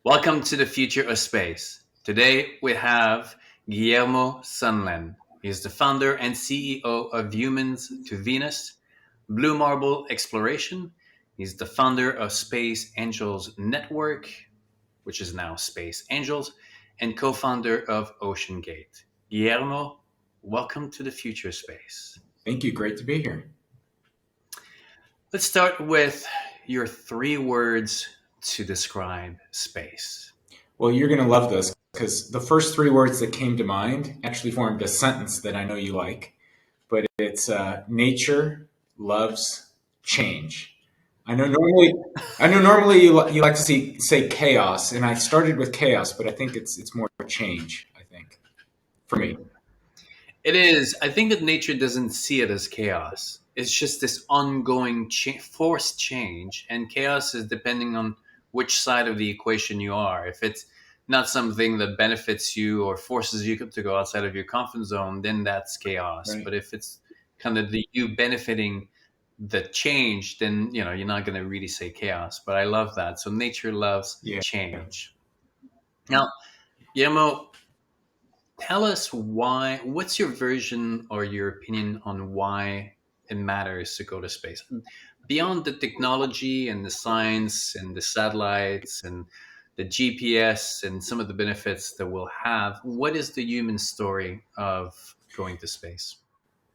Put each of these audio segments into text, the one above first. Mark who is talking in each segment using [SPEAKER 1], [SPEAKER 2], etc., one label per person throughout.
[SPEAKER 1] Welcome to the future of space. Today we have Guillermo Sohnlein. He is the founder and CEO of Humans2Venus, Blue Marble Exploration. He's the founder of Space Angels Network, which is now Space Angels, and co-founder of Ocean Gate. Guillermo, welcome to the future of space.
[SPEAKER 2] Thank you. Great to be here.
[SPEAKER 1] Let's start with your three words to describe space.
[SPEAKER 2] Well, you're going to love this because the first three words that came to mind actually formed a sentence that I know you like, but it's nature loves change. I know normally you like to say chaos, and I started with chaos, but I think it's more change. I think for me.
[SPEAKER 1] It is. I think that nature doesn't see it as chaos. It's just this ongoing forced change, and chaos is depending on which side of the equation you are. If it's not something that benefits you or forces you to go outside of your comfort zone, then that's chaos.
[SPEAKER 2] Right.
[SPEAKER 1] But if it's kind of the you benefiting the change, then you're not going to really say chaos. But I love that. So nature loves
[SPEAKER 2] Yeah.
[SPEAKER 1] change. Now, Guillermo, tell us why. What's your version or your opinion on why it matters to go to space? Beyond the technology and the science and the satellites and the GPS and some of the benefits that we'll have, what is the human story of going to space?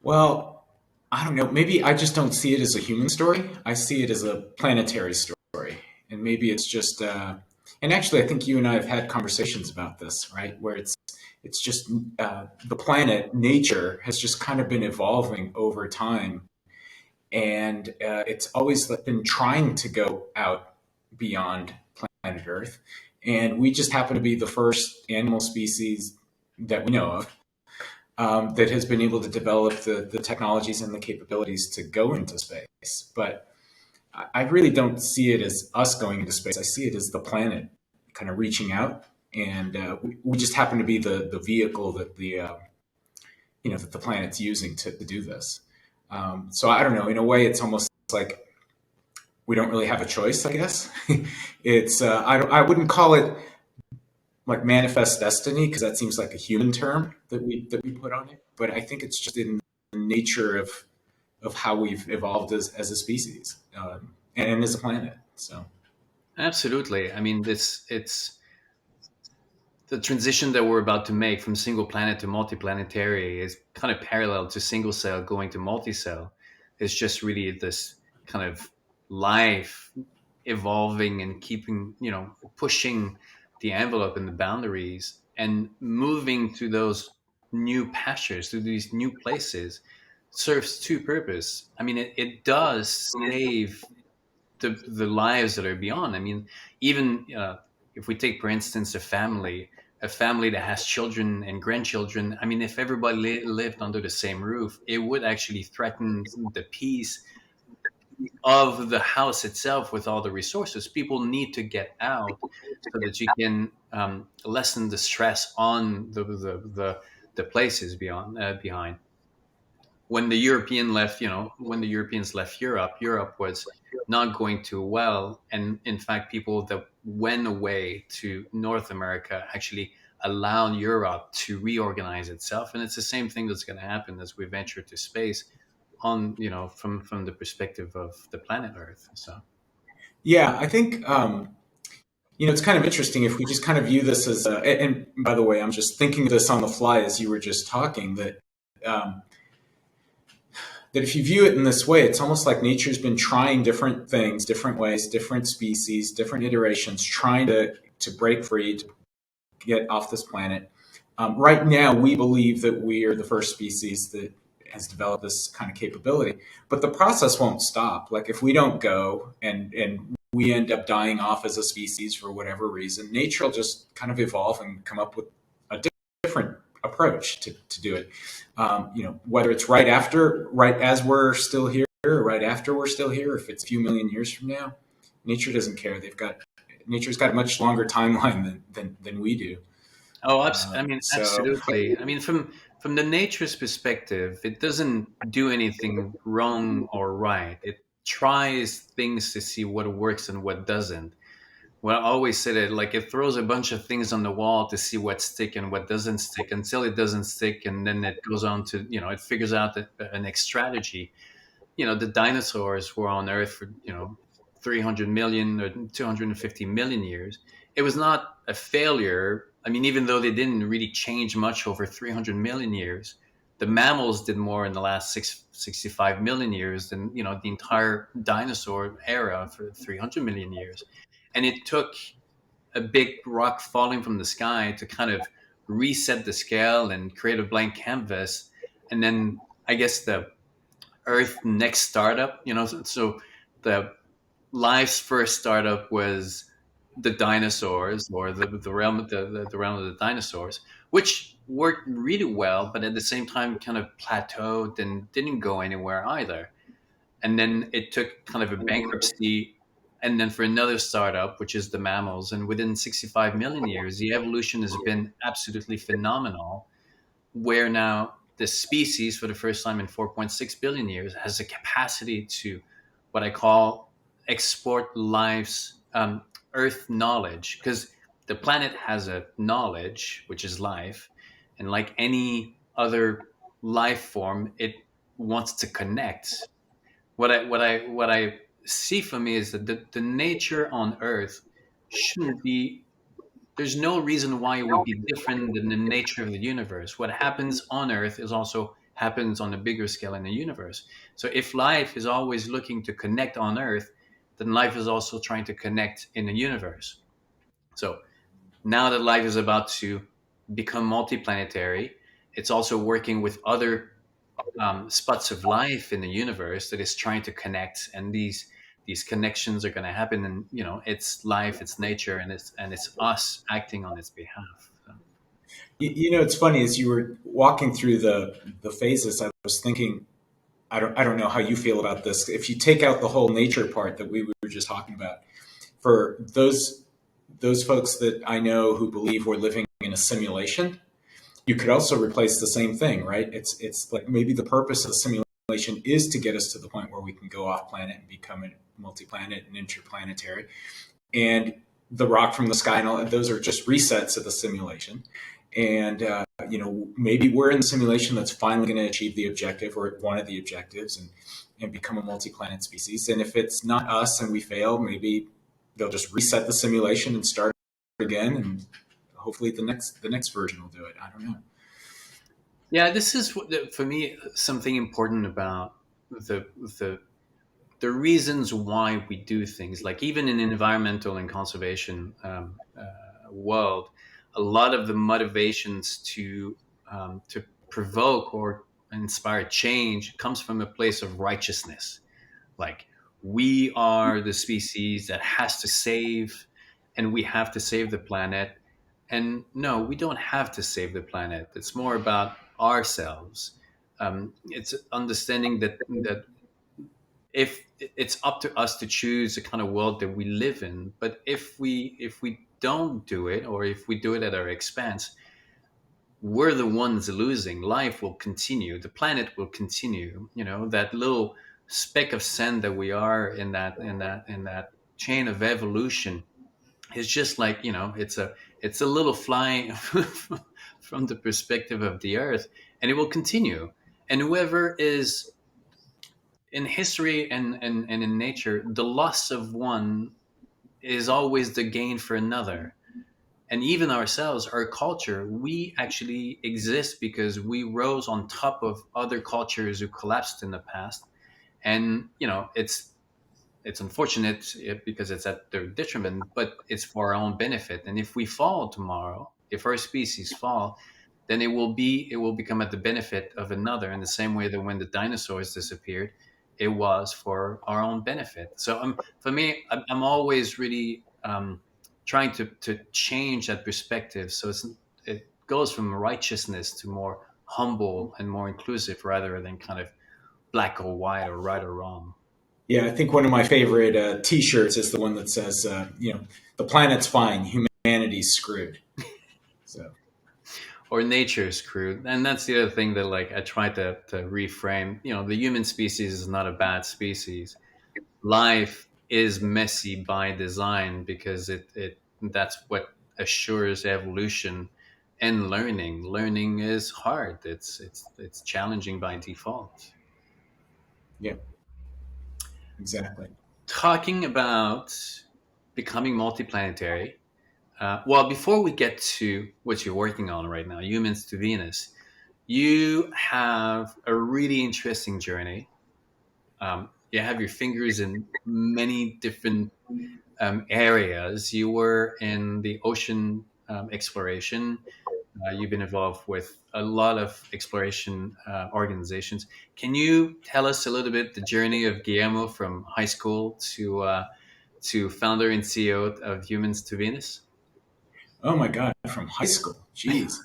[SPEAKER 2] Well, I don't know. Maybe I just don't see it as a human story. I see it as a planetary story. And maybe it's just, and actually, I think you and I have had conversations about this, right? Where it's just the planet, nature, has just kind of been evolving over time. And it's always been trying to go out beyond planet Earth. And we just happen to be the first animal species that we know of that has been able to develop the technologies and the capabilities to go into space. But I really don't see it as us going into space. I see it as the planet kind of reaching out, and we just happen to be the vehicle that that the planet's using to do this. So I don't know. In a way, it's almost like we don't really have a choice. I guess it's I wouldn't call it like manifest destiny because that seems like a human term that we put on it. But I think it's just in the nature of how we've evolved as a species and as a planet. So
[SPEAKER 1] Absolutely. I mean, this it's the transition that we're about to make from single planet to multi-planetary is kind of parallel to single cell going to multi-cell. It's just really this kind of life evolving and keeping, pushing the envelope and the boundaries and moving to those new pastures, to these new places serves two purpose. I mean, it does save the lives that are beyond. I mean, even if we take, for instance, a family that has children and grandchildren. I mean, if everybody lived under the same roof, it would actually threaten the peace of the house itself with all the resources. People need to get out so that you can lessen the stress on the places beyond behind. When the when the Europeans left Europe, Europe was not going too well, and in fact, people that went away to North America actually allowed Europe to reorganize itself, and it's the same thing that's going to happen as we venture to space on from the perspective of the planet Earth. So
[SPEAKER 2] yeah, I think it's kind of interesting if we just kind of view this as. And by the way, I'm just thinking of this on the fly as you were just talking um, that if you view it in this way, it's almost like nature's been trying different things, different ways, different species, different iterations, trying to break free, to get off this planet. Right now, we believe that we are the first species that has developed this kind of capability, but the process won't stop. Like if we don't go and we end up dying off as a species for whatever reason, nature will just kind of evolve and come up with a different approach to do it. Whether it's right as we're still here, or right after we're still here, if it's a few million years from now, nature doesn't care. Nature's got a much longer timeline than we do.
[SPEAKER 1] oh, I
[SPEAKER 2] Um,
[SPEAKER 1] mean,
[SPEAKER 2] so
[SPEAKER 1] absolutely. I mean, from the nature's perspective, it doesn't do anything wrong or right. It tries things to see what works and what doesn't. Well, I always say that like it throws a bunch of things on the wall to see what stick and what doesn't stick until it doesn't stick, and then it goes on to it figures out a next strategy. The dinosaurs were on Earth for 300 million or 250 million years. It was not a failure. I mean, even though they didn't really change much over 300 million years, the mammals did more in the last 65 million years than the entire dinosaur era for 300 million years. And it took a big rock falling from the sky to kind of reset the scale and create a blank canvas. And then I guess the Earth next startup, so the life's first startup was the dinosaurs, or the realm of the realm of the dinosaurs, which worked really well, but at the same time kind of plateaued and didn't go anywhere either. And then it took kind of a bankruptcy, and then for another startup, which is the mammals, and within 65 million years the evolution has been absolutely phenomenal, where now the species for the first time in 4.6 billion years has a capacity to what I call export life's earth knowledge, because the planet has a knowledge which is life, and like any other life form, it wants to connect. What I see for me is that the nature on Earth shouldn't be. There's no reason why it would be different than the nature of the universe. What happens on Earth is also happens on a bigger scale in the universe. So if life is always looking to connect on Earth, then life is also trying to connect in the universe. So now that life is about to become multiplanetary, it's also working with other spots of life in the universe that is trying to connect, and these connections are going to happen, and it's life, it's nature, and it's us acting on its behalf. So,
[SPEAKER 2] It's funny as you were walking through the phases. I was thinking, I don't know how you feel about this. If you take out the whole nature part that we were just talking about, for those folks that I know who believe we're living in a simulation, you could also replace the same thing, right? It's like maybe the purpose of the simulation is to get us to the point where we can go off planet and become a multi-planet and interplanetary. And the rock from the sky and all those are just resets of the simulation. And maybe we're in the simulation that's finally going to achieve the objective or one of the objectives, and become a multi-planet species. And if it's not us and we fail, maybe they'll just reset the simulation and start again, and hopefully the next version will do it. I don't know.
[SPEAKER 1] yeah, this is for me something important about the the the reasons why we do things. Like even in environmental and conservation world, a lot of the motivations to provoke or inspire change comes from a place of righteousness. Like, we are the species that has to save, and we have to save the planet. And no, we don't have to save the planet. It's more about ourselves. It's understanding that if it's up to us to choose the kind of world that we live in, but if we don't do it, or if we do it at our expense, we're the ones losing. Life will continue, the planet will continue. That little speck of sand that we are in that chain of evolution is just like, it's a little fly from the perspective of the earth, and it will continue. And whoever is in history and in nature, the loss of one is always the gain for another. And even ourselves, our culture, we actually exist because we rose on top of other cultures who collapsed in the past. And it's unfortunate, because it's at their detriment, but it's for our own benefit. And if we fall tomorrow, if our species fall, then it will become at the benefit of another, in the same way that when the dinosaurs disappeared, it was for our own benefit. So for me, I'm always really trying to change that perspective, so it goes from righteousness to more humble and more inclusive, rather than kind of black or white or right or wrong.
[SPEAKER 2] Yeah, I think one of my favorite T-shirts is the one that says, "The planet's fine, humanity's screwed." So
[SPEAKER 1] Or nature screwed. And that's the other thing that, like, I try to reframe. The human species is not a bad species. Life is messy by design, because it that's what assures evolution and learning. Learning is hard. It's challenging by default.
[SPEAKER 2] Yeah, exactly.
[SPEAKER 1] Talking about becoming multiplanetary. Well, before we get to what you're working on right now, Humans to Venus, you have a really interesting journey. You have your fingers in many different areas. You were in the ocean exploration. You've been involved with a lot of exploration organizations. Can you tell us a little bit the journey of Guillermo from high school to founder and CEO of Humans to Venus?
[SPEAKER 2] Oh my God, from high school. Jeez.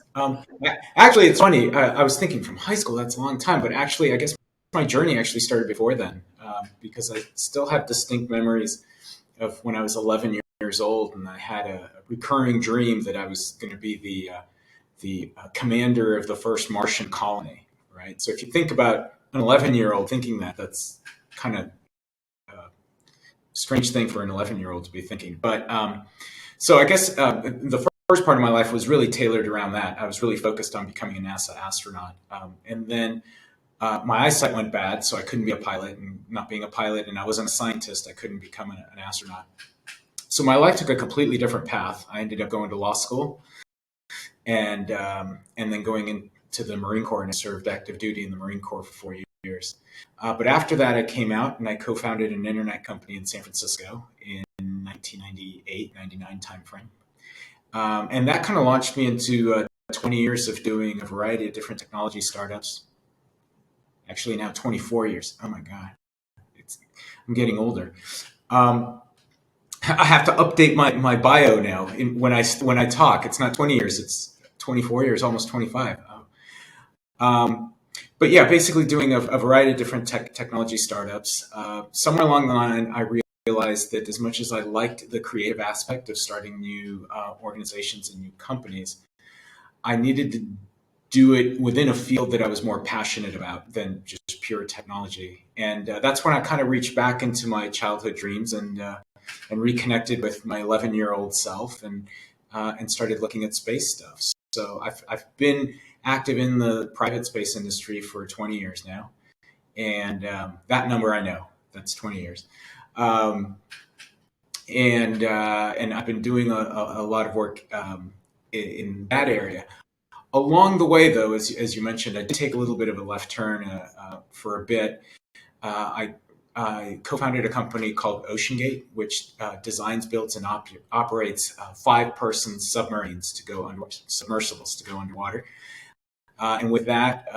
[SPEAKER 2] Actually, it's funny. I was thinking from high school, that's a long time. But actually, I guess my journey actually started before then because I still have distinct memories of when I was 11 years old and I had a recurring dream that I was going to be the commander of the first Martian colony, right? So if you think about an 11-year-old thinking that, that's kind of a strange thing for an 11-year-old to be thinking. But so I guess the first part of my life was really tailored around that. I was really focused on becoming a NASA astronaut. And then my eyesight went bad, so I couldn't be a pilot. And not being a pilot, and I wasn't a scientist, I couldn't become an astronaut. So my life took a completely different path. I ended up going to law school and then going into the Marine Corps, and I served active duty in the Marine Corps for 4 years. But after that, I came out and I co-founded an internet company in San Francisco in 1998, 99 timeframe. And that kind of launched me into 20 years of doing a variety of different technology startups. Actually, now 24 years. Oh my God, I'm getting older. Um, I have to update my bio now. When I talk, it's not 20 years; it's 24 years, almost 25. Um, but yeah, basically doing a variety of different technology startups. Somewhere along the line, I realized that as much as I liked the creative aspect of starting new organizations and new companies, I needed to do it within a field that I was more passionate about than just pure technology. And that's when I kind of reached back into my childhood dreams and reconnected with my 11-year-old self and started looking at space stuff. So I've been active in the private space industry for 20 years now, and that number I know, that's 20 years. Um, and I've been doing a lot of work in that area. Along the way, though, as you mentioned, I did take a little bit of a left turn for a bit. I co-founded a company called OceanGate, which designs, builds, and operates five-person submarines to go under submersibles to go underwater. And with that,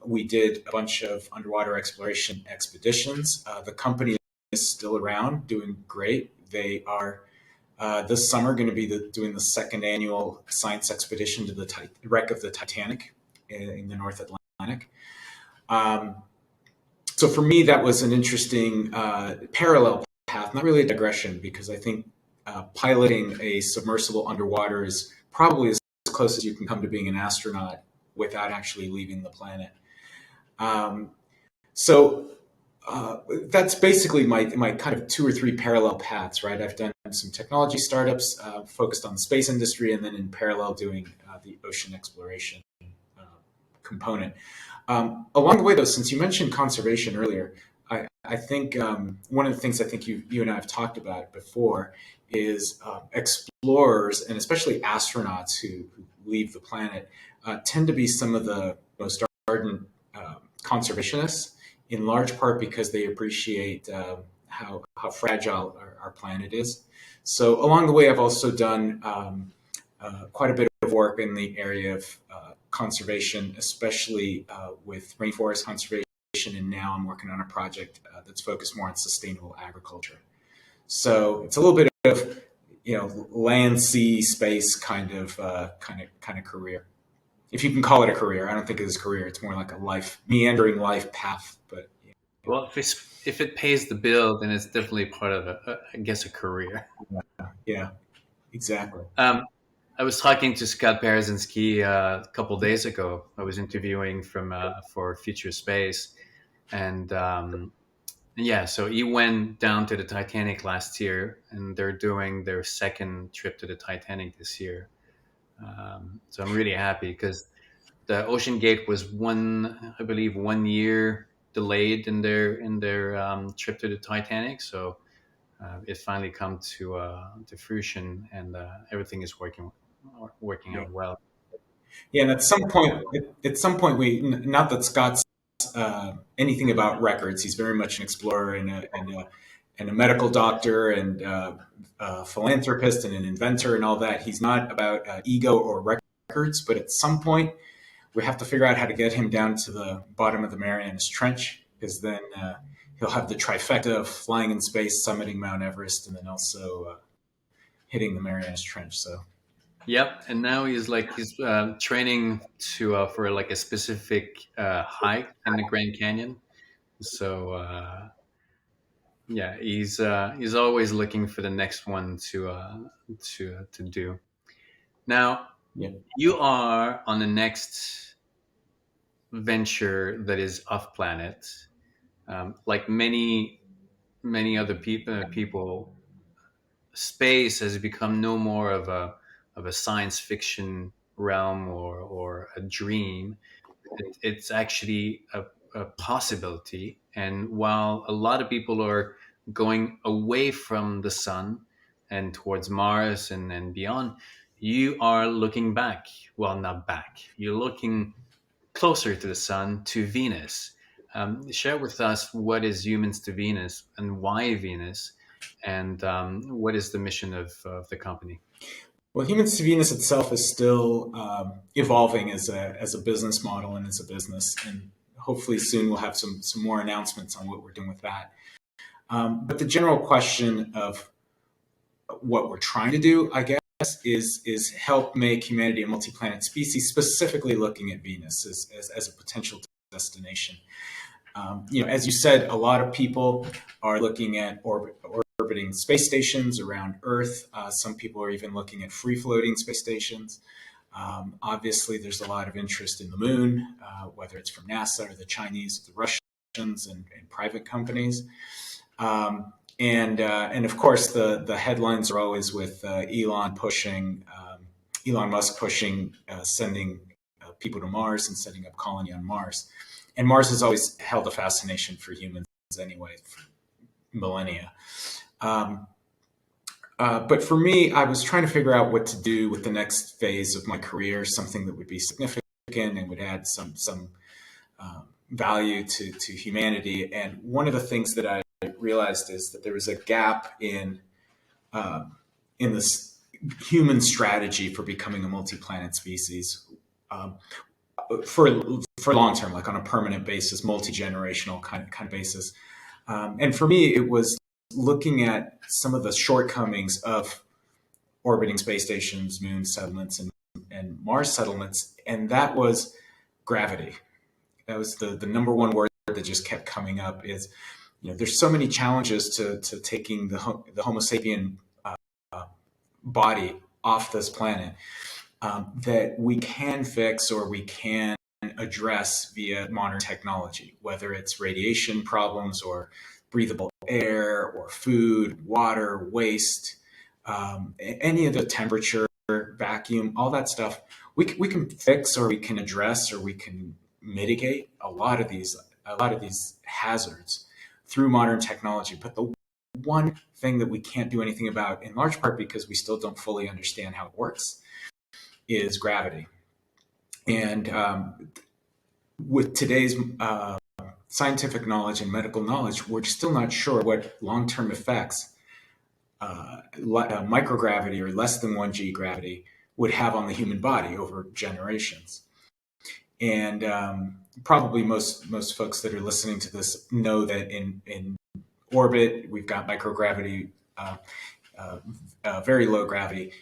[SPEAKER 2] we did a bunch of underwater exploration expeditions. The company is still around, doing great. They are this summer going to be doing the second annual science expedition to the wreck of the Titanic in the North Atlantic. So for me, that was an interesting parallel path, not really a digression, because I think piloting a submersible underwater is probably as close as you can come to being an astronaut without actually leaving the planet. Um, so that's basically my kind of two or three parallel paths, right? I've done some technology startups focused on the space industry, and then in parallel doing the ocean exploration component. Along the way, though, since you mentioned conservation earlier, I think one of the things I think you and I have talked about before is explorers, and especially astronauts who leave the planet, tend to be some of the most ardent conservationists, in large part because they appreciate how fragile our planet is. So along the way, I've also done quite a bit of work in the area of conservation, especially with rainforest conservation. And now I'm working on a project that's focused more on sustainable agriculture. So it's a little bit of land, sea, space kind of career, if you can call it a career. I don't think it's a career. It's more like a meandering life path. But
[SPEAKER 1] Well, if it pays the bill, then it's definitely part of I guess, a career.
[SPEAKER 2] yeah, exactly.
[SPEAKER 1] Um, I was talking to Scott Berezinski a couple days ago. I was interviewing for Future Space, and Yeah, so he went down to the Titanic last year, and they're doing their second trip to the Titanic this year. So I'm really happy because the Ocean Gate was I believe, 1 year delayed in their trip to the Titanic. So it finally come to fruition, and everything is working
[SPEAKER 2] Yeah.
[SPEAKER 1] out well.
[SPEAKER 2] Yeah, and at some point, not that Scott's anything about records. He's very much an explorer and a medical doctor and a philanthropist and an inventor and all that. He's not about ego or records, but at some point, we have to figure out how to get him down to the bottom of the Marianas Trench, because then he'll have the trifecta of flying in space, summiting Mount Everest, and then also hitting the Marianas Trench. So,
[SPEAKER 1] Yep, and now he's training to for like a specific hike in the Grand Canyon. So yeah, he's always looking for the next one to do. Now
[SPEAKER 2] yeah.
[SPEAKER 1] you are on the next venture that is off planet. Like many other people, space has become no more of a science fiction realm or a dream. It's actually a possibility. And while a lot of people are going away from the sun and towards Mars and beyond, you are looking back. Well, not back. You're looking closer to the sun, to Venus. Share with us what is Humans to Venus and why Venus, and what is the mission of the company.
[SPEAKER 2] Well, Humans to Venus itself is still evolving as a business model and as a business, and hopefully soon we'll have some more announcements on what we're doing with that. But the general question of what we're trying to do, I guess, is help make humanity a multi-planet species, specifically looking at Venus as a potential destination. As you said, a lot of people are looking at orbiting space stations around Earth. Some people are even looking at free-floating space stations. Obviously, there's a lot of interest in the moon, whether it's from NASA or the Chinese, the Russians, and private companies. And of course, the headlines are always with Elon Musk pushing sending people to Mars and setting up colony on Mars. And Mars has always held a fascination for humans anyway, for millennia. Um, but for me, I was trying to figure out what to do with the next phase of my career, something that would be significant and would add some value to humanity. And one of the things that I realized is that there was a gap in this human strategy for becoming a multi-planet species. For long term, like on a permanent basis, multi-generational kind of basis. And for me, it was looking at some of the shortcomings of orbiting space stations, moon settlements, and Mars settlements, and that was gravity. That was the number one word that just kept coming up. Is there's so many challenges to taking the Homo sapien body off this planet that we can fix or we can address via modern technology, whether it's radiation problems or breathable air or food, water, waste, any of the temperature, vacuum, all that stuff. We can fix or we can address or we can mitigate a lot of these hazards through modern technology. But the one thing that we can't do anything about, in large part because we still don't fully understand how it works, is gravity. And with today's scientific knowledge and medical knowledge, we're still not sure what long-term effects microgravity or less than 1G gravity would have on the human body over generations. And probably most folks that are listening to this know that in orbit, we've got microgravity, very low gravity.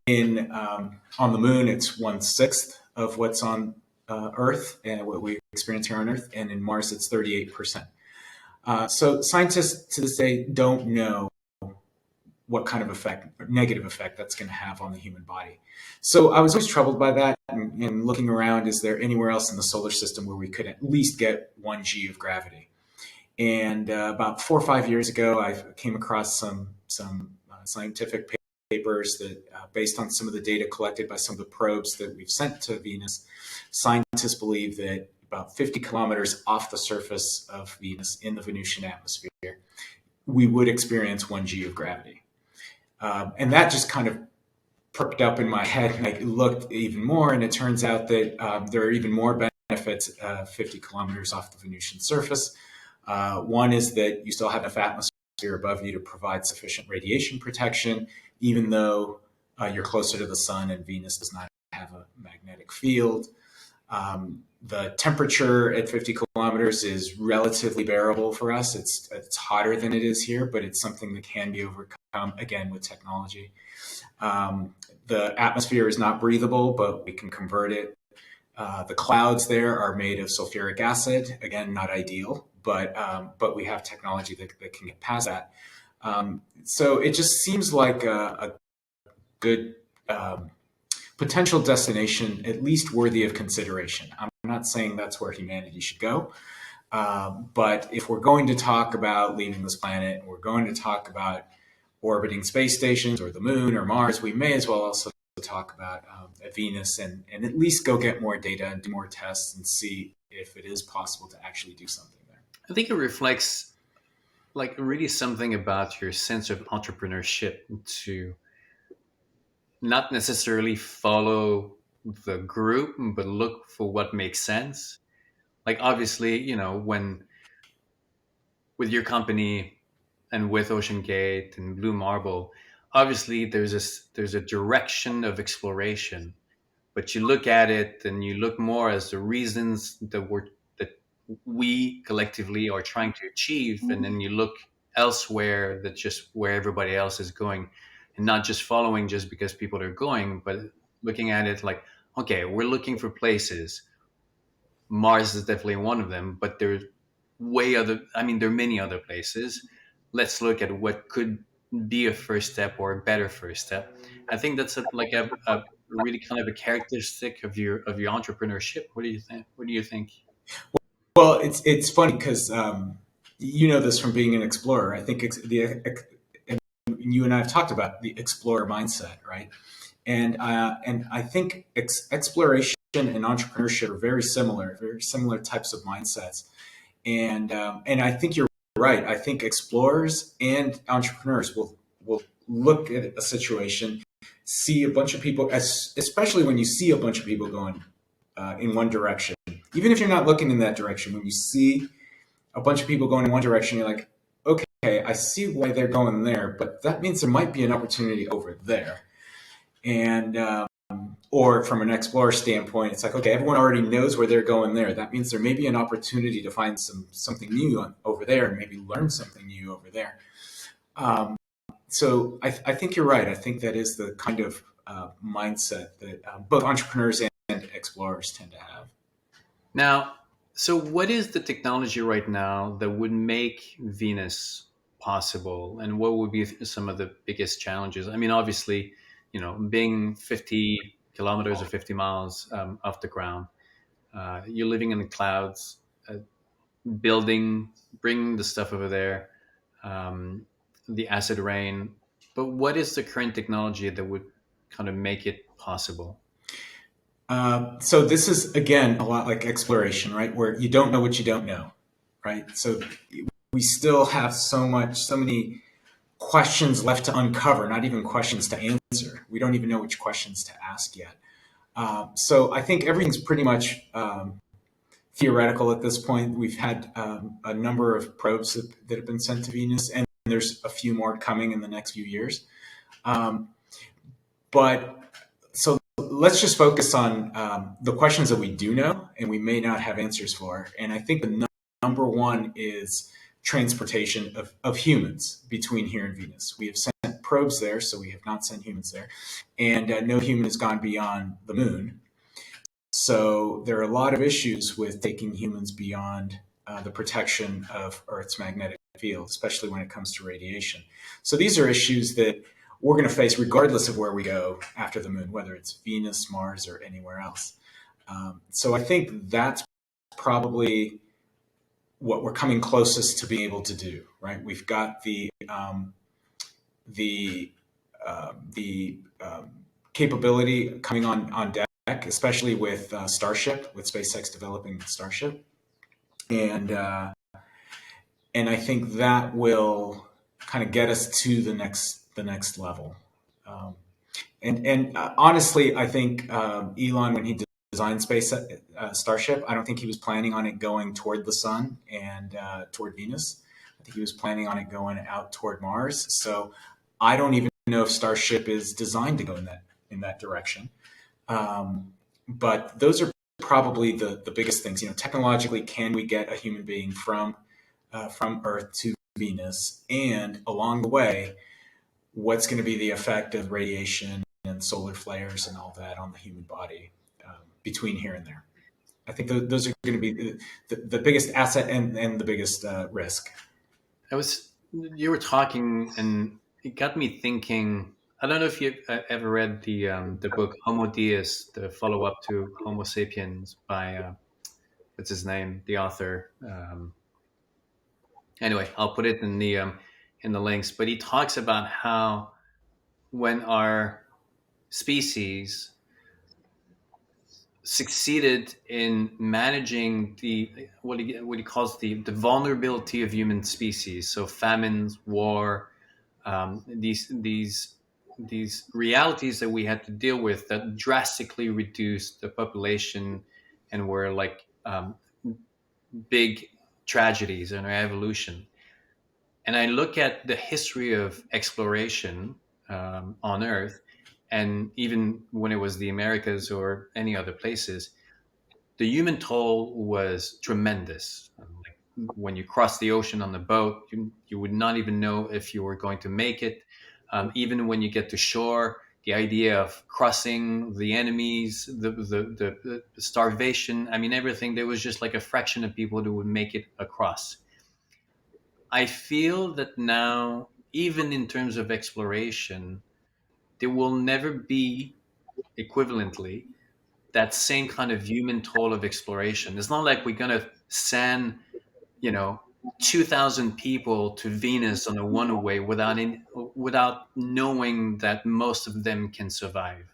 [SPEAKER 2] On the moon, it's 1/6 of what's on Earth and what we experience here on Earth, and in Mars, it's 38%. So scientists to this day don't know what kind of negative effect that's going to have on the human body. So I was always troubled by that and looking around, is there anywhere else in the solar system where we could at least get 1G of gravity? And about 4 or 5 years ago, I came across some scientific papers that, based on some of the data collected by some of the probes that we've sent to Venus, scientists believe that about 50 kilometers off the surface of Venus in the Venusian atmosphere, we would experience 1G of gravity. And that just kind of perked up in my head, and I looked even more, and it turns out that there are even more benefits 50 kilometers off the Venusian surface. One is that you still have enough atmosphere above you to provide sufficient radiation protection, even though you're closer to the sun and Venus does not have a magnetic field. The temperature at 50 kilometers is relatively bearable for us. It's hotter than it is here, but it's something that can be overcome, again, with technology. The atmosphere is not breathable, but we can convert it. The clouds there are made of sulfuric acid. Again, not ideal, but we have technology that can get past that. So it just seems like a good potential destination, at least worthy of consideration. I'm not saying that's where humanity should go, but if we're going to talk about leaving this planet, we're going to talk about orbiting space stations or the moon or Mars, we may as well also talk about Venus and at least go get more data and do more tests and see if it is possible to actually do something there.
[SPEAKER 1] I think it reflects like really something about your sense of entrepreneurship to not necessarily follow the group, but look for what makes sense. Like obviously, when with your company and with Ocean Gate and Blue Marble, obviously there's a direction of exploration, but you look at it and you look more as the reasons that we collectively are trying to achieve, and then you look elsewhere that just where everybody else is going, and not just following just because people are going, but looking at it like, okay, we're looking for places. Mars is definitely one of them, but there's there are many other places. Let's look at what could be a first step or a better first step. I think that's a really kind of a characteristic of your entrepreneurship. What do you think? What do you think?
[SPEAKER 2] Well, it's funny because you know this from being an explorer. I think and you and I have talked about the explorer mindset, right? And I think exploration and entrepreneurship are very similar types of mindsets. And I think you're right. I think explorers and entrepreneurs will look at a situation, see a bunch of people, especially when you see a bunch of people going in one direction. Even if you're not looking in that direction, when you see a bunch of people going in one direction, you're like, okay, I see why they're going there, but that means there might be an opportunity over there. And or from an explorer standpoint, it's like, okay, everyone already knows where they're going there. That means there may be an opportunity to find something new over there and maybe learn something new over there. So I think you're right. I think that is the kind of mindset that both entrepreneurs and explorers tend to have.
[SPEAKER 1] Now, so what is the technology right now that would make Venus possible, and what would be some of the biggest challenges? I mean, obviously, being 50 kilometers or 50 miles off the ground, you're living in the clouds, building, bringing the stuff over there, um, the acid rain. But what is the current technology that would kind of make it possible?
[SPEAKER 2] So this is again a lot like exploration, right? Where you don't know what you don't know, right? So we still have so many questions left to uncover, not even questions to answer. We don't even know which questions to ask yet. So I think everything's pretty much theoretical at this point. We've had a number of probes that have been sent to Venus, and there's a few more coming in the next few years. But so let's just focus on the questions that we do know and we may not have answers for. And I think the number one is transportation of humans between here and Venus. We have sent probes there, so we have not sent humans there. And no human has gone beyond the moon. So there are a lot of issues with taking humans beyond the protection of Earth's magnetic field, especially when it comes to radiation. So these are issues that we're going to face regardless of where we go after the moon, whether it's Venus, Mars, or anywhere else. So I think that's probably what we're coming closest to being able to do. Right, we've got the capability coming on deck, especially with Starship, with SpaceX developing Starship, and I think that will kind of get us to the next level. Um, and honestly, I think Elon, when he designed Space Starship, I don't think he was planning on it going toward the sun and toward Venus. I think he was planning on it going out toward Mars. So I don't even know if Starship is designed to go in that direction. But those are probably the biggest things. Technologically, can we get a human being from Earth to Venus? And along the way, what's going to be the effect of radiation and solar flares and all that on the human body between here and there? I think those are going to be the biggest asset and the biggest risk.
[SPEAKER 1] You were talking, and it got me thinking. I don't know if you ever read the book Homo Deus, the follow up to Homo Sapiens by what's his name, the author. Anyway, I'll put it in the links. But he talks about how when our species succeeded in managing what he calls the vulnerability of human species, so famines, war, these realities that we had to deal with that drastically reduced the population and were like big tragedies in our evolution. And I look at the history of exploration on Earth, and even when it was the Americas or any other places, the human toll was tremendous. Like when you cross the ocean on the boat, you would not even know if you were going to make it. Even when you get to shore, the idea of crossing the enemies, the starvation, I mean, everything, there was just like a fraction of people who would make it across. I feel that now, even in terms of exploration, there will never be equivalently that same kind of human toll of exploration. It's not like we're going to send, you know, 2,000 people to Venus on a one-way without knowing that most of them can survive.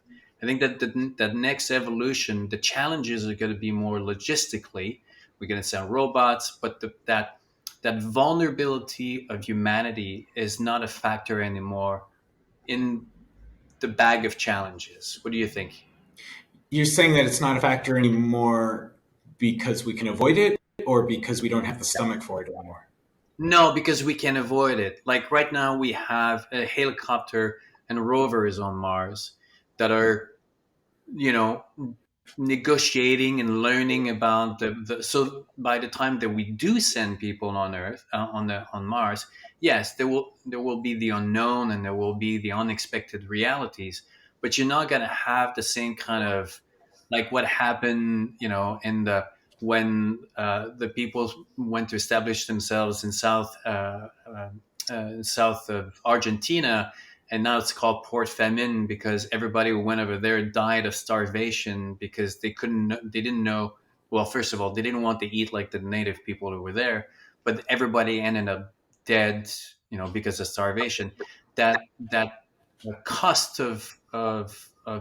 [SPEAKER 1] I think that that next evolution, the challenges are going to be more logistically. We're going to send robots, but that vulnerability of humanity is not a factor anymore in the bag of challenges. What do you think?
[SPEAKER 2] You're saying that it's not a factor anymore because we can avoid it, or because we don't have the stomach for it anymore?
[SPEAKER 1] No, because we can avoid it. Like right now, we have a helicopter and rovers on Mars that are, you know, negotiating and learning about so by the time that we do send people on Earth on Mars, yes, there will be the unknown and there will be the unexpected realities, but you're not going to have the same kind of like what happened, in the when the people went to establish themselves in south of Argentina, and now it's called port famine because everybody who went over there died of starvation because they didn't know. Well, first of all, they didn't want to eat like the native people who were there, but everybody ended up dead, because of starvation. That cost of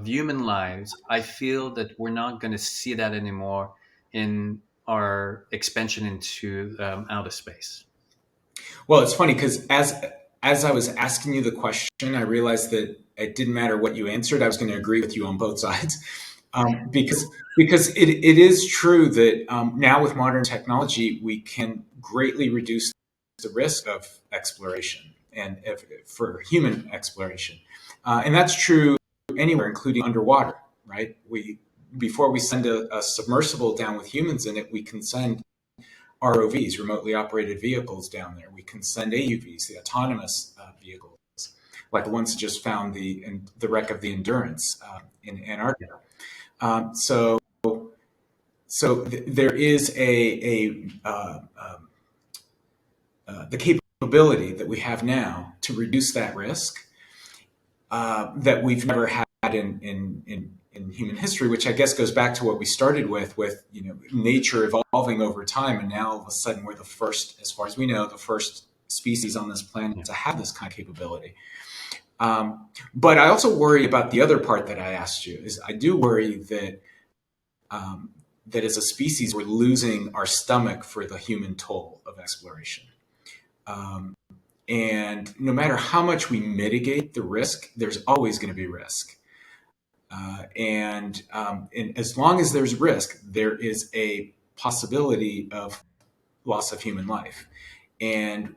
[SPEAKER 1] human lives, I feel that we're not going to see that anymore in our expansion into outer space.
[SPEAKER 2] Well, it's funny because as I was asking you the question, I realized that it didn't matter what you answered. I was going to agree with you on both sides, because it is true that now with modern technology we can greatly reduce the risk of exploration and for human exploration, and that's true anywhere, including underwater. Right? We Before we send a submersible down with humans in it, we can send ROVs, remotely operated vehicles, down there. We can send AUVs, the autonomous vehicles, like the ones that just found the wreck of the Endurance in Antarctica. There is the capability that we have now to reduce that risk that we've never had in human history, which I guess goes back to what we started with nature evolving over time, and now all of a sudden we're the first, as far as we know, the first species on this planet
[SPEAKER 1] Yeah.
[SPEAKER 2] to have this kind of capability. But I also worry about the other part that I asked you. Is I do worry that um, that as a species we're losing our stomach for the human toll of exploration. Um, and no matter how much we mitigate the risk, there's always going to be risk. And as long as there's risk, there is a possibility of loss of human life. And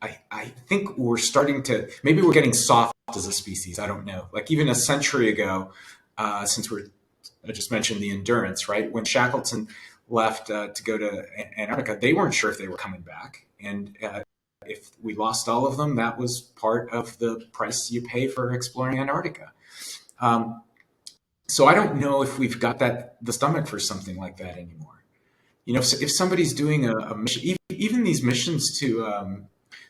[SPEAKER 2] I think we're starting to, maybe we're getting soft as a species. I don't know. Like even a century ago, since I just mentioned the endurance, right? When Shackleton left to go to Antarctica, they weren't sure if they were coming back. And if we lost all of them, that was part of the price you pay for exploring Antarctica. Um, so I don't know if we've got the stomach for something like that anymore. If somebody's doing a mission, even these missions to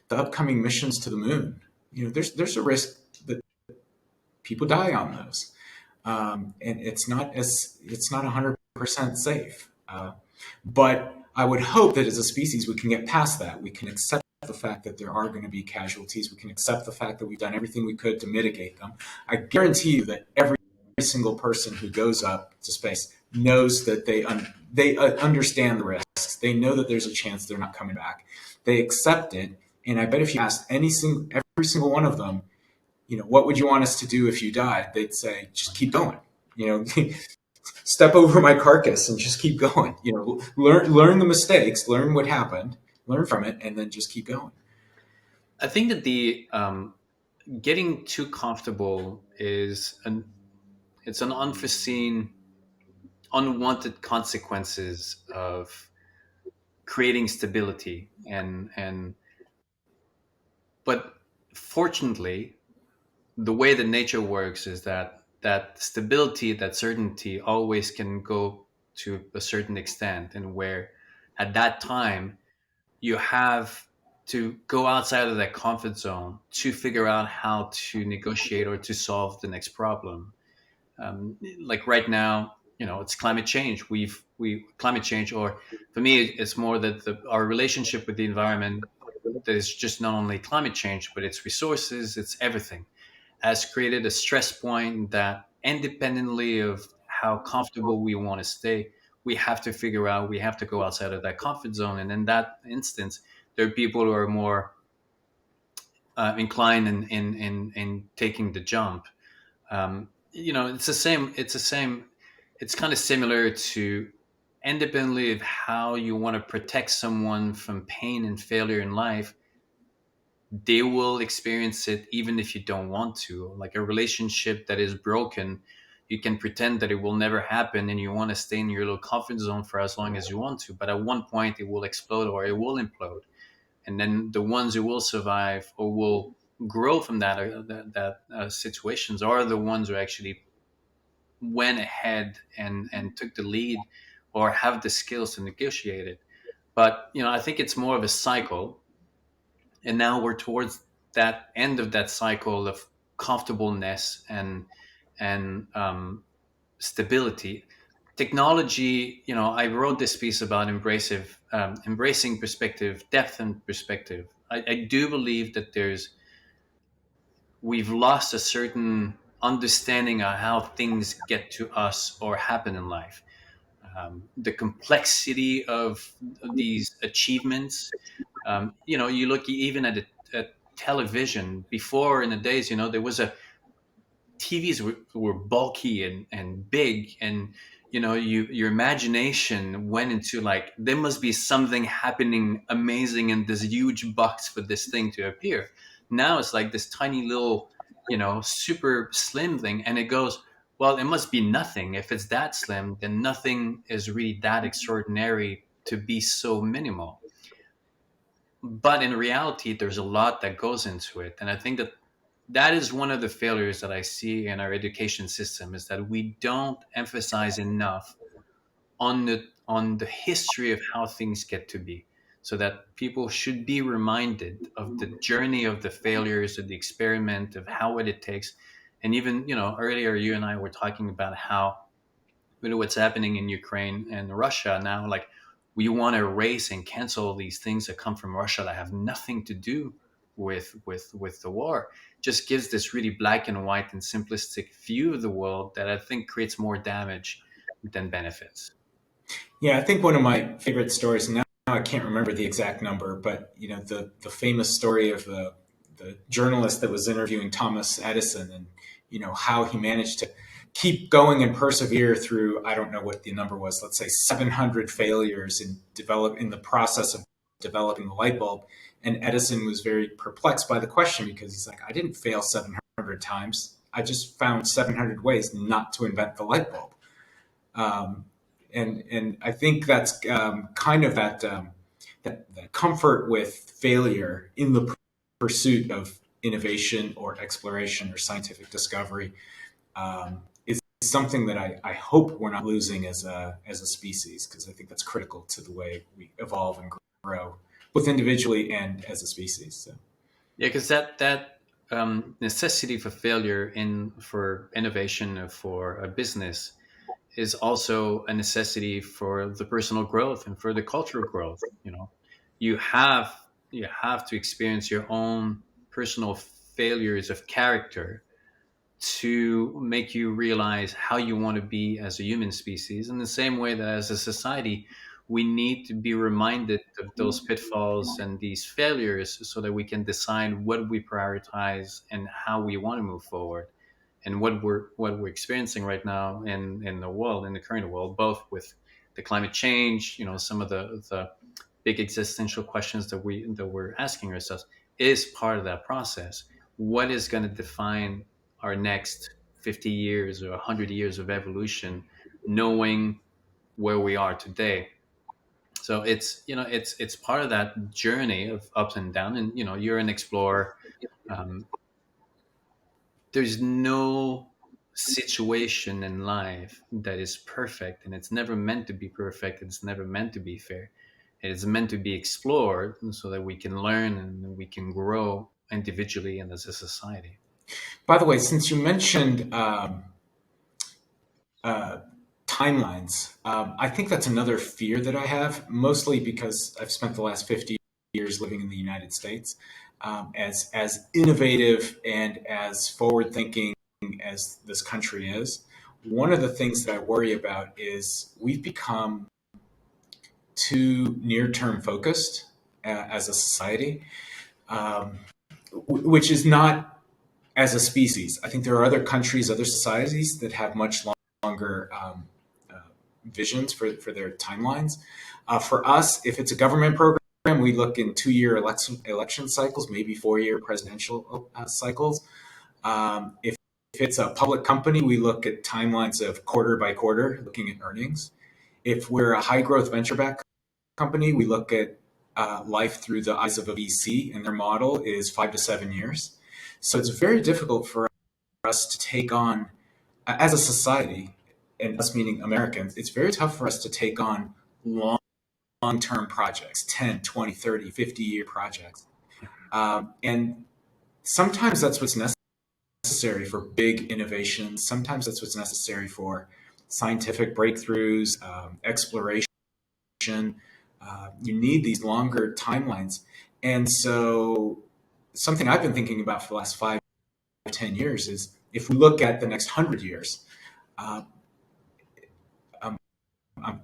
[SPEAKER 2] the upcoming missions to the moon, there's a risk that people die on those, and it's not 100% safe. But I would hope that as a species we can get past that. We can accept the fact that there are going to be casualties. We can accept the fact that we've done everything we could to mitigate them. I guarantee you that every single person who goes up to space knows that they understand the risks. They know that there's a chance they're not coming back. They accept it, and I bet if you asked every single one of them, what would you want us to do if you died? They'd say, just keep going. Step over my carcass and just keep going. Learn the mistakes, learn what happened, learn from it, and then just keep going.
[SPEAKER 1] I think that the getting too comfortable is an unforeseen, unwanted consequences of creating stability, and but fortunately the way that nature works is that stability, that certainty always can go to a certain extent, and where at that time you have to go outside of that comfort zone to figure out how to negotiate or to solve the next problem. Like right now, it's climate change. We climate change, or for me, it's more that our relationship with the environment, that is just not only climate change, but it's resources, it's everything, has created a stress point that, independently of how comfortable we want to stay, we have to figure out, we have to go outside of that comfort zone. And in that instance, there are people who are more inclined in taking the jump. It's the same. It's kind of similar to, independently of how you want to protect someone from pain and failure in life, they will experience it even if you don't want to. Like a relationship that is broken, you can pretend that it will never happen and you want to stay in your little comfort zone for as long as you want to. But at one point, it will explode or it will implode. And then the ones who will survive or will grow from that situations are the ones who actually went ahead and took the lead or have the skills to negotiate it. But I think it's more of a cycle, and now we're towards that end of that cycle of comfortableness and stability. Technology, I wrote this piece about embracing perspective, depth and perspective. I do believe that we've lost a certain understanding of how things get to us or happen in life. The complexity of these achievements. You look even at television. Before, in the days, there was a TVs were bulky and big, and your imagination went into, like, there must be something happening amazing in this huge box for this thing to appear. Now it's like this tiny little, super slim thing, and it goes, well, it must be nothing. If it's that slim, then nothing is really that extraordinary to be so minimal. But in reality, there's a lot that goes into it, and I think that is one of the failures that I see in our education system, is that we don't emphasize enough on the history of how things get to be, so that people should be reminded of the journey, of the failures, of the experiment, of how what it takes. And even, earlier you and I were talking about how, what's happening in Ukraine and Russia now, like we want to erase and cancel these things that come from Russia that have nothing to do with the war. Just gives this really black and white and simplistic view of the world that I think creates more damage than benefits.
[SPEAKER 2] Yeah, I think one of my favorite stories, now I can't remember the exact number, but the famous story of the journalist that was interviewing Thomas Edison, and how he managed to keep going and persevere through, I don't know what the number was, let's say 700 failures in the process of developing the light bulb. And Edison was very perplexed by the question, because he's like, I didn't fail 700 times. I just found 700 ways not to invent the light bulb. Um, and I think that's kind of that comfort with failure in the pursuit of innovation or exploration or scientific discovery is something that I hope we're not losing as a species, because I think that's critical to the way we evolve and grow, both individually and as a species. So.
[SPEAKER 1] Yeah, because that necessity for failure in for innovation or for a business is also a necessity for the personal growth and for the cultural growth. You have you have to experience your own personal failures of character to make you realize how you want to be as a human species, in the same way that as a society we need to be reminded of those pitfalls and these failures so that we can decide what we prioritize and how we want to move forward. And what we're experiencing right now in the world, in the current world, both with the climate change, some of the big existential questions that we're asking ourselves, is part of that process. What is going to define our next 50 years or 100 years of evolution, knowing where we are today? So it's part of that journey of ups and down. And you're an explorer. um, there's no situation in life that is perfect, and it's never meant to be perfect. It's never meant to be fair. It's meant to be explored so that we can learn and we can grow individually and as a society.
[SPEAKER 2] By the way, since you mentioned uh, timelines, I think that's another fear that I have, mostly because I've spent the last 50 years living in the United States. As innovative and as forward thinking as this country is, one of the things that I worry about is we've become too near term focused as a society, um, which is not as a species. I think there are other countries, other societies that have much longer uh, visions for their timelines. For us, if it's a government program, we look in 2 year election cycles, maybe 4 year presidential cycles. If it's a public company, we look at timelines of quarter by quarter, looking at earnings. If we're a high growth venture back company, we look at life through the eyes of a VC, and their model is 5 to 7 years. So it's very difficult for us to take on, as a society, and us meaning Americans, it's very tough for us to take on long-term projects, 10, 20, 30, 50-year projects. And sometimes that's what's necessary for big innovations. Sometimes that's what's necessary for scientific breakthroughs, exploration. You need these longer timelines. And so something I've been thinking about for the last 5 to 10 years is, if we look at the next 100 years, uh,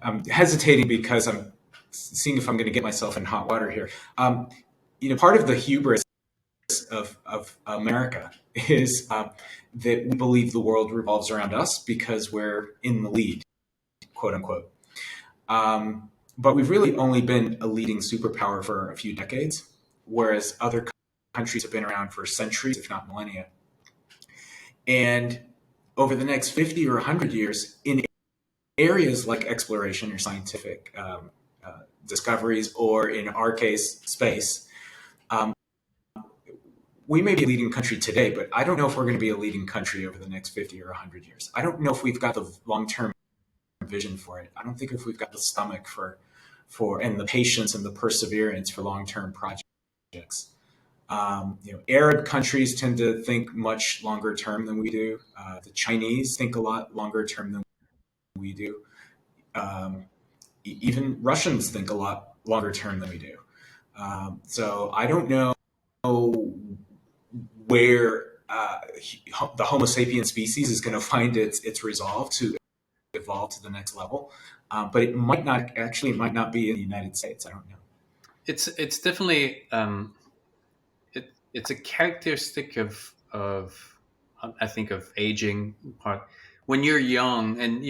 [SPEAKER 2] I'm hesitating because I'm seeing if I'm going to get myself in hot water here. Part of the hubris of America is that we believe the world revolves around us because we're in the lead, quote unquote. But we've really only been a leading superpower for a few decades, whereas other countries have been around for centuries, if not millennia. And over the next 50 or 100 years, in areas like exploration or scientific discoveries, or in our case, space, we may be a leading country today, but I don't know if we're going to be a leading country over the next 50 or 100 years. I don't know if we've got the long-term vision for it. I don't think if we've got the stomach for and the patience and the perseverance for long-term projects. Arab countries tend to think much longer term than we do. The Chinese think a lot longer term than we do. Um, Even Russians think a lot longer term than we do. So I don't know where the Homo sapien species is going to find its resolve to evolve to the next level. But it might not actually, it might not be in the United States. I don't know.
[SPEAKER 1] It's definitely it's a characteristic of I think of aging part when you're young, and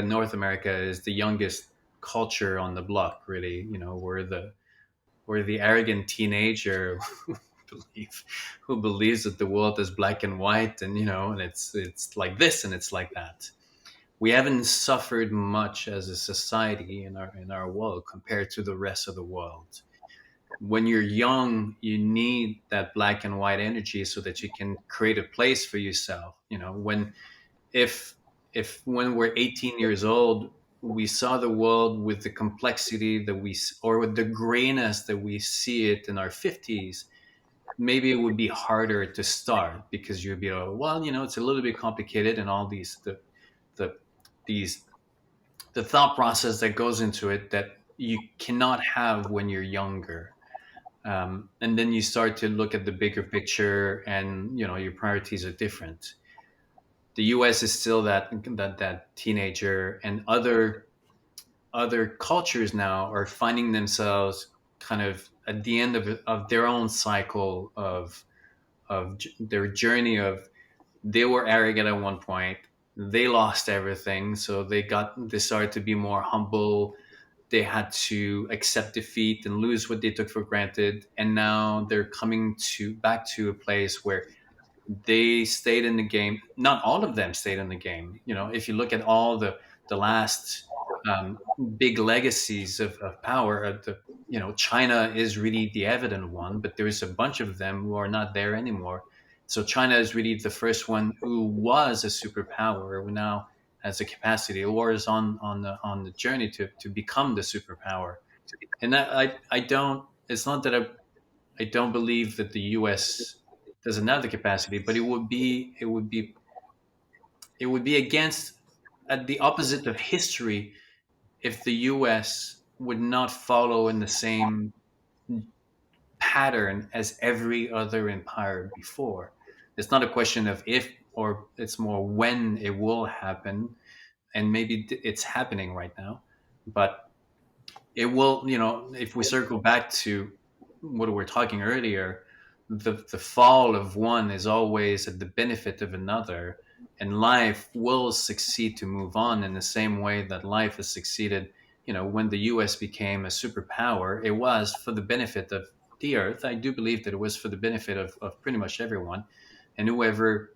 [SPEAKER 1] North America is the youngest culture on the block. Really, we're the arrogant teenager believe who believes that the world is black and white, and it's like this and it's like that. We haven't suffered much as a society in our world compared to the rest of the world. When you're young, you need that black and white energy so that you can create a place for yourself. If when we're 18 years old, we saw the world with the complexity that or with the grayness that we see it in our 50s, maybe it would be harder to start because you'd be like, well, it's a little bit complicated, and all the these the thought process that goes into it that you cannot have when you're younger. And then you start to look at the bigger picture, and your priorities are different. The US is still that teenager, and other cultures now are finding themselves kind of at the end of their own cycle of their journey of they were arrogant at one point, they lost everything, so they started to be more humble. They had to accept defeat and lose what they took for granted, and now they're coming to back to a place where they stayed in the game. Not all of them stayed in the game. If you look at all the last big legacies of power, China is really the evident one, but there's a bunch of them who are not there anymore. So China is really the first one who was a superpower, who now has the capacity, or is on the journey to become the superpower. And I don't. It's not that I don't believe that the U.S. doesn't have the capacity, but it would be against at the opposite of history if the U.S. would not follow in the same pattern as every other empire before. It's not a question of if, or it's more when it will happen, and maybe it's happening right now, but it will. If we circle back to what we were talking earlier, the fall of one is always at the benefit of another, and life will succeed to move on in the same way that life has succeeded. When the US became a superpower, it was for the benefit of the earth. I do believe that it was for the benefit of pretty much everyone, and whoever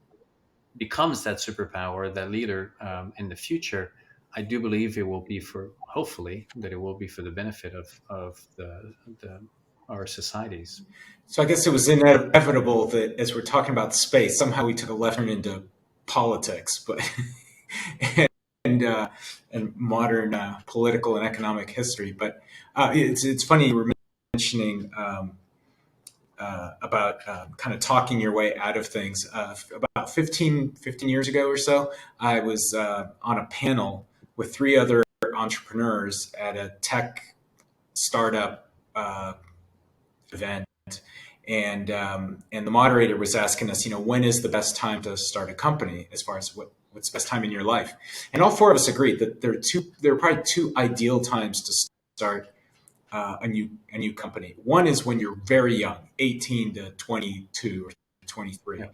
[SPEAKER 1] becomes that superpower, that leader, in the future, I do believe it will be hopefully, that it will be for the benefit of our societies.
[SPEAKER 2] So I guess it was inevitable that as we're talking about space, somehow we took a left turn into politics, but and and modern political and economic history. But it's funny you were mentioning about kind of talking your way out of things. About 15 years ago or so, I was on a panel with three other entrepreneurs at a tech startup event, and the moderator was asking us, when is the best time to start a company, as far as what's the best time in your life? And all four of us agreed that there are probably two ideal times to start a new company. One is when you're very young, 18 to 22 or 23,
[SPEAKER 1] Yeah.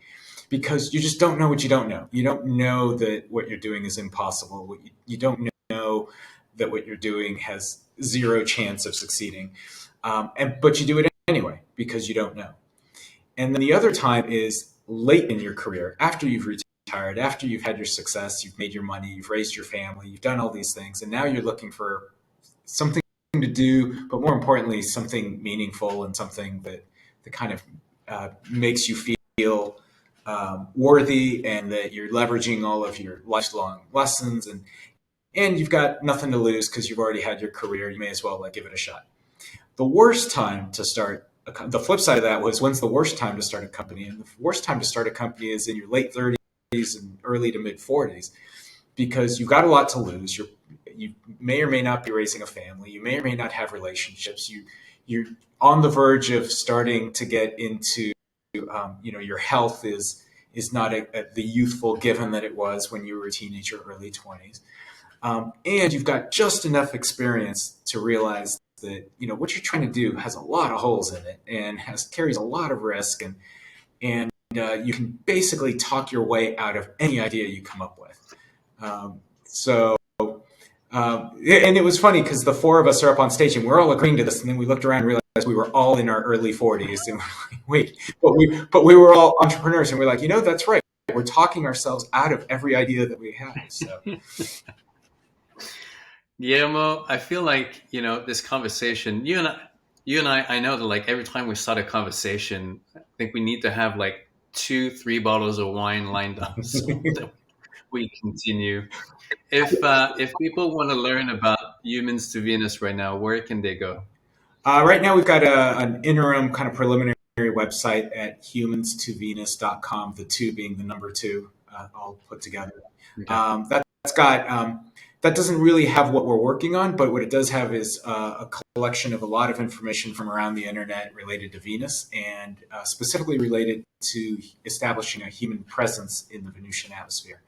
[SPEAKER 2] because you just don't know what you don't know. You don't know that what you're doing is impossible. You don't know that what you're doing has zero chance of succeeding. But you do it anyway because you don't know. And then the other time is late in your career, after you've retired, after you've had your success, you've made your money, you've raised your family, you've done all these things, and now you're looking for something to do, but more importantly, something meaningful and something that kind of makes you feel worthy, and that you're leveraging all of your lifelong lessons, and you've got nothing to lose because you've already had your career. You may as well give it a shot. The worst time to start the flip side of that was, when's the worst time to start a company? And the worst time to start a company is in your late 30s and early to mid 40s, because you've got a lot to lose. You may or may not be raising a family. You may or may not have relationships. You're on the verge of starting to get into, your health is not the youthful given that it was when you were a teenager, early 20s. And you've got just enough experience to realize that what you're trying to do has a lot of holes in it and carries a lot of risk, and you can basically talk your way out of any idea you come up with. And it was funny because the four of us are up on stage and we're all agreeing to this, and then we looked around and realized we were all in our early 40s, and we're like, wait, but we were all entrepreneurs, and we're like, that's right. We're talking ourselves out of every idea that we have. So.
[SPEAKER 1] Guillermo, I feel like this conversation. I know that like every time we start a conversation, I think we need to have like 2, 3 bottles of wine lined up so that we continue. If people want to learn about humans to Venus right now, where can they go?
[SPEAKER 2] Right now, we've got an interim kind of preliminary website at humans2Venus.com, the two being the number two, all put together.
[SPEAKER 1] Okay.
[SPEAKER 2] That doesn't really have what we're working on, but what it does have is a collection of a lot of information from around the internet related to Venus, and specifically related to establishing a human presence in the Venusian atmosphere.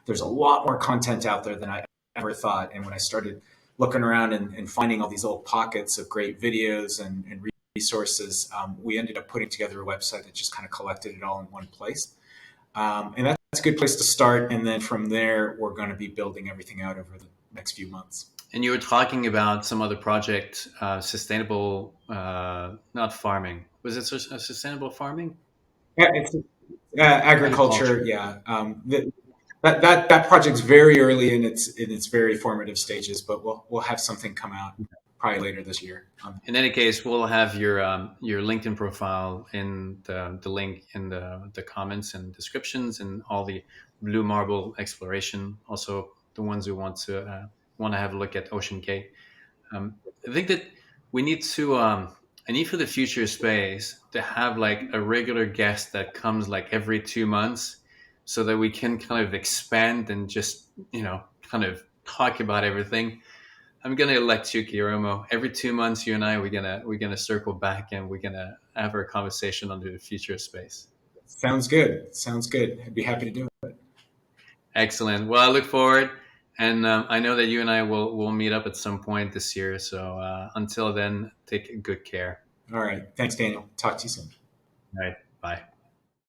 [SPEAKER 2] There's a lot more content out there than I ever thought, and when I started looking around and finding all these old pockets of great videos and resources, we ended up putting together a website that just kind of collected it all in one place. And that's a good place to start. And then from there, we're going to be building everything out over the next few months.
[SPEAKER 1] And you were talking about some other project, sustainable, not farming. Was it sustainable farming?
[SPEAKER 2] Yeah, it's agriculture.
[SPEAKER 1] Agriculture.
[SPEAKER 2] Yeah. That project's very early in its very formative stages, but we'll have something come out probably later this year.
[SPEAKER 1] In any case, we'll have your LinkedIn profile in the link in the comments and descriptions, and all the Blue Marble exploration. Also, the ones who want to have a look at Ocean Gate. I think that we need to. I need for the future space to have like a regular guest that comes like every 2 months, so that we can kind of expand and just kind of talk about everything. I'm gonna elect you, Guillermo. Every 2 months, you and I we're gonna circle back, and we're gonna have our conversation on the future of space.
[SPEAKER 2] Sounds good. Sounds good. I'd be happy to do it.
[SPEAKER 1] Excellent. Well, I look forward, and I know that you and I will meet up at some point this year. So until then, take good care.
[SPEAKER 2] All right. Thanks, Daniel. Talk to you soon.
[SPEAKER 1] All right. Bye.